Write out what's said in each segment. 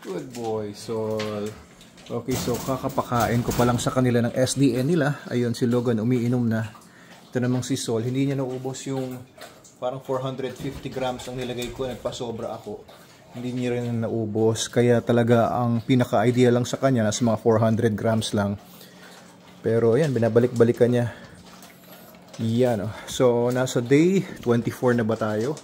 Good boy, Sol. Okay, so kakapakain ko pa lang sa kanila ng SDN nila. Ayun, si Logan umiinom na. Ito namang si Sol, hindi niya naubos yung parang 450 grams ang nilagay ko. Nagpasobra ako. Hindi niya rin naubos. Kaya talaga ang pinaka-idea lang sa kanya, nasa mga 400 grams lang. Pero ayan, binabalik-balikan niya. Yan, oh. So nasa day 24 na ba tayo?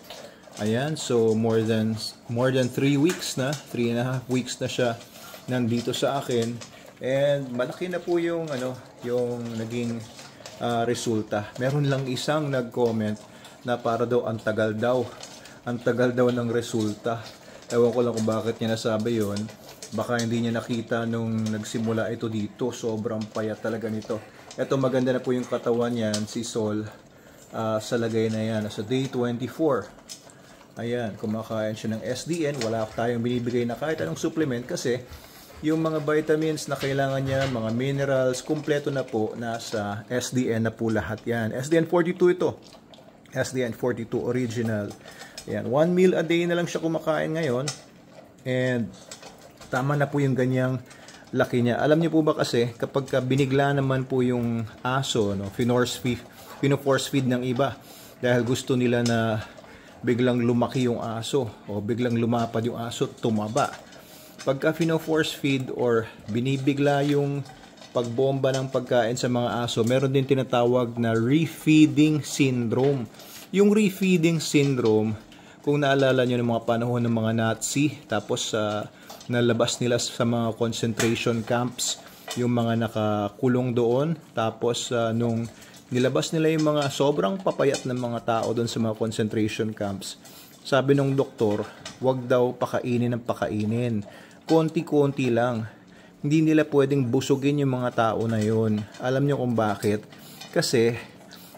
Ayan, so more than 3 weeks na, 3.5 weeks na siya nandito sa akin, and malaki na po yung yung naging resulta. Meron lang isang nag-comment na para daw ang tagal daw ng resulta. Ewan ko lang kung bakit niya nasabi yon. Baka hindi niya nakita nung nagsimula ito dito. Sobrang payat talaga nito. Ito, maganda na po yung katawan niyan, si Sol, sa lagay na yan, sa day 24. Ayan, kumakain siya ng SDN. Wala tayong binibigay na kahit anong supplement kasi yung mga vitamins na kailangan niya, mga minerals, kumpleto na po, nasa SDN na po lahat yan. SDN 42 ito. SDN 42 original. Ayan, 1 meal a day na lang siya kumakain ngayon. And tama na po yung ganyang laki niya. Alam niyo po ba kasi, kapag binigla naman po yung aso, pino-force feed ng iba dahil gusto nila na biglang lumaki yung aso o biglang lumapad yung aso, tumaba. Pagka pino-force feed or binibigla yung pagbomba ng pagkain sa mga aso, meron din tinatawag na refeeding syndrome. Yung refeeding syndrome, kung naalala nyo ng mga panahon ng mga Nazi, tapos nalabas nila sa mga concentration camps, yung mga nakakulong doon, tapos nung nilabas nila yung mga sobrang papayat ng mga tao doon sa mga concentration camps, sabi ng doktor, wag daw pakainin ng pakainin. Konti-konti lang. Hindi nila pwedeng busugin yung mga tao na yun. Alam nyo kung bakit? Kasi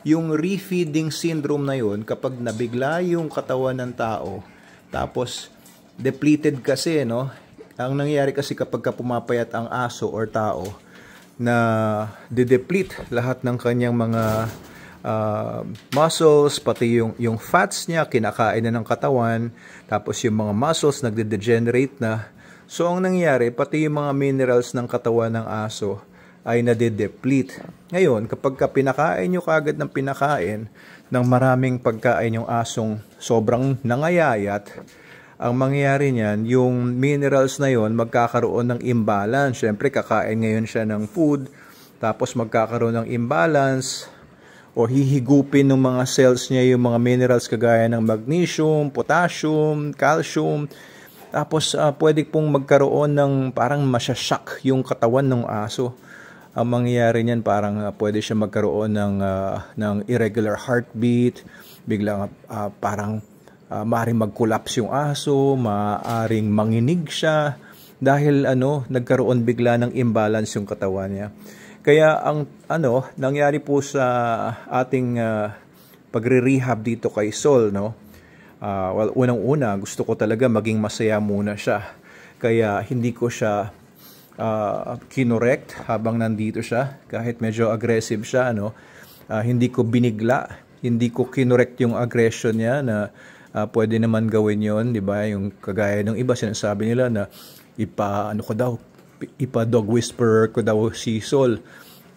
yung refeeding syndrome na yun, kapag nabigla yung katawan ng tao, tapos depleted kasi, no? Ang nangyayari kasi kapag pumapayat ang aso or tao, na de-deplete lahat ng kanyang mga muscles, pati yung fats niya, kinakain na ng katawan, tapos yung mga muscles nagde-degenerate na. So ang nangyayari, pati yung mga minerals ng katawan ng aso ay nade-deplete. Ngayon, kapag pinakain nyo kagad ng pinakain ng maraming pagkain yung asong sobrang nangayayat, ang mangyayari niyan, yung minerals na yon magkakaroon ng imbalance. Siyempre, kakain ngayon siya ng food, tapos magkakaroon ng imbalance o hihigupin ng mga cells niya yung mga minerals kagaya ng magnesium, potassium, calcium. Tapos, pwede pong magkaroon ng parang masyashock yung katawan ng aso. Ang mangyayari niyan, parang pwede siya magkaroon ng irregular heartbeat, biglang parang maaring mag-collapse yung aso, maaring manginig siya dahil nagkaroon bigla ng imbalance yung katawan niya. Kaya ang nangyari po sa ating pagre-rehab dito kay Sol, well, unang-una gusto ko talaga maging masaya muna siya. Kaya hindi ko siya kinorekt habang nandito siya, kahit medyo aggressive siya, hindi ko binigla, hindi ko kinorekt yung aggression niya na pwede naman gawin yon, di ba? Yung kagaya ng iba, sinasabi nila na ipa-dog whisperer ko daw si Sol.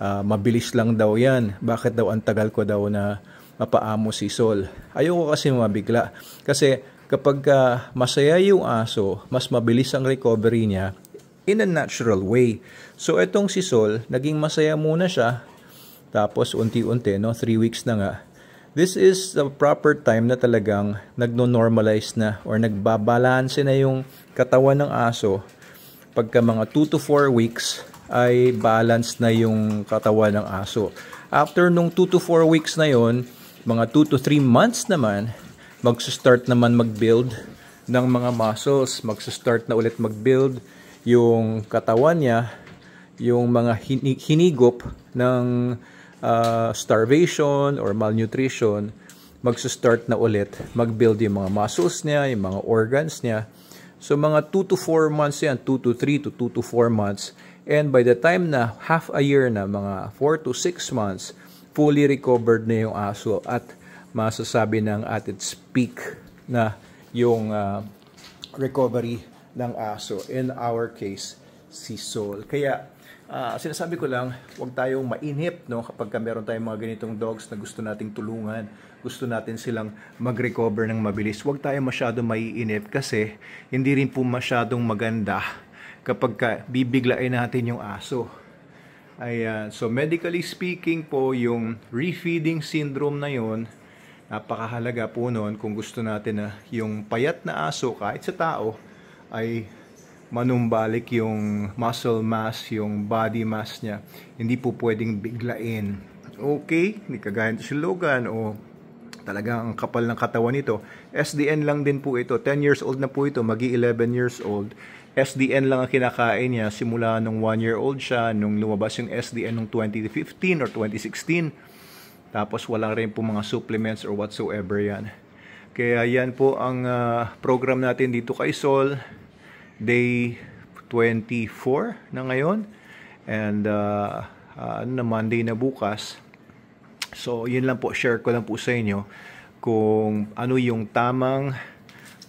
Mabilis lang daw yan. Bakit daw ang tagal ko daw na mapaamo si Sol? Ayoko kasi mabigla. Kasi kapag masaya yung aso, mas mabilis ang recovery niya in a natural way. So etong si Sol, naging masaya muna siya. Tapos unti-unti, 3 weeks na nga. This is the proper time na talagang nagno-normalize na or nagbabalanse na yung katawan ng aso. Pagka mga 2 to 4 weeks ay balance na yung katawan ng aso. After nung 2 to 4 weeks na yon, mga 2 to 3 months naman, magsa-start naman mag-build ng mga muscles. Magsa-start na ulit mag-build yung katawan niya, yung mga hinigop ng starvation or malnutrition, magsa-start na ulit mag-build yung mga muscles niya, yung mga organs niya. So mga 2 to 4 months yan, 2 to 3 to 2 to 4 months. And by the time na half a year na, mga 4 to 6 months, fully recovered na yung aso at masasabi ng at its peak na yung recovery ng aso. In our case, si Sol. Kaya, sinasabi ko lang, huwag tayong mainip, no? Kapag meron tayong mga ganitong dogs na gusto nating tulungan, gusto natin silang mag-recover ng mabilis. Huwag tayong masyadong maiinip kasi hindi rin po masyadong maganda kapag bibiglain natin yung aso. Ayan. So, medically speaking po, yung refeeding syndrome na yon, napakahalaga po nun kung gusto natin na yung payat na aso kahit sa tao ay manumbalik yung muscle mass, yung body mass niya. Hindi po pwedeng biglain. Okay? Hindi kagaya si Logan o talagang ang kapal ng katawan nito. SDN lang din po ito. 10 years old na po ito. Magi 11 years old. SDN lang ang kinakain niya simula nung 1 year old siya, nung lumabas yung SDN nung 2015 or 2016. Tapos wala rin po mga supplements or whatsoever yan. Kaya yan po ang program natin dito kay Sol. Day 24 na ngayon. And na Monday na bukas. So yun lang po, share ko lang po sa inyo kung ano yung tamang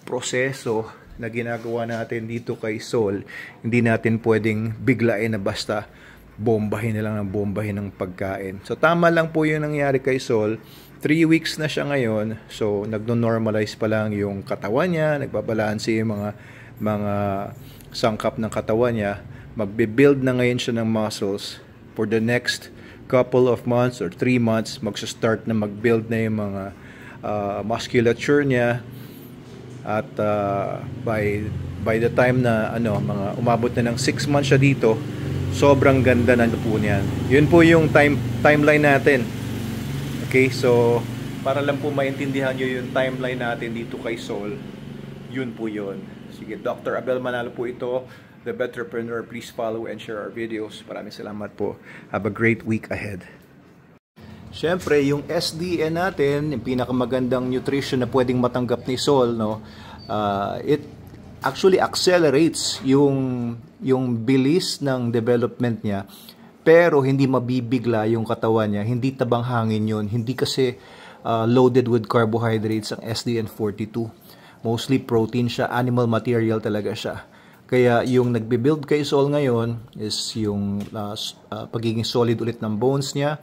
proseso na ginagawa natin dito kay Sol. Hindi natin pwedeng biglain na basta bombahin na lang ng bombahin ng pagkain. So tama lang po yung nangyari kay Sol. 3 weeks na siya ngayon. So nagno-normalize pa lang yung katawan niya, nagbabalanse yung mga sangkap ng katawan niya. Magbe-build na ngayon siya ng muscles. For the next couple of months or 3 months, magsa-start na mag-build na yung mga musculature niya. At by the time na mga umabot na ng 6 months siya dito, sobrang ganda na po niyan. Yun po yung timeline natin. Okay, so para lang po maintindihan nyo yung timeline natin dito kay Sol, yun po yun. Sige, Dr. Abel Manalo po ito, The Vetrepreneur. Please follow and share our videos. Maraming salamat po. Have a great week ahead. Siyempre, yung SDN natin, yung pinakamagandang nutrition na pwedeng matanggap ni Sol, no? It actually accelerates yung bilis ng development niya, pero hindi mabibigla yung katawan niya, hindi tabang hangin yun, hindi kasi loaded with carbohydrates ang SDN42. Mostly protein siya, animal material talaga siya. Kaya yung nagbe-build kay Sol ngayon is yung pagiging solid ulit ng bones niya,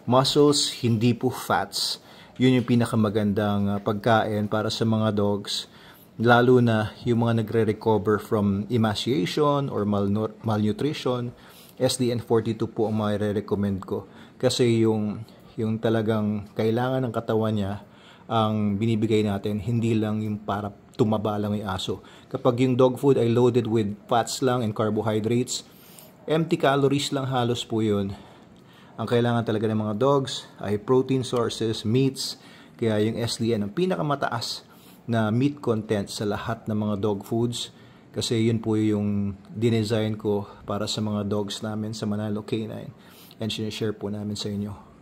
muscles, hindi po fats. Yun yung pinakamagandang pagkain para sa mga dogs, lalo na yung mga nagre-recover from emaciation or malnutrition. SDN42 po ang mai-recommend ko kasi yung talagang kailangan ng katawan niya ang binibigay natin, hindi lang yung para tumaba lang yung aso. Kapag yung dog food ay loaded with fats lang and carbohydrates, empty calories lang halos po yun. Ang kailangan talaga ng mga dogs ay protein sources, meats. Kaya yung SDN ang pinakamataas na meat content sa lahat ng mga dog foods. Kasi yun po yung dinesign ko para sa mga dogs namin sa Manalo K9. And sinishare po namin sa inyo.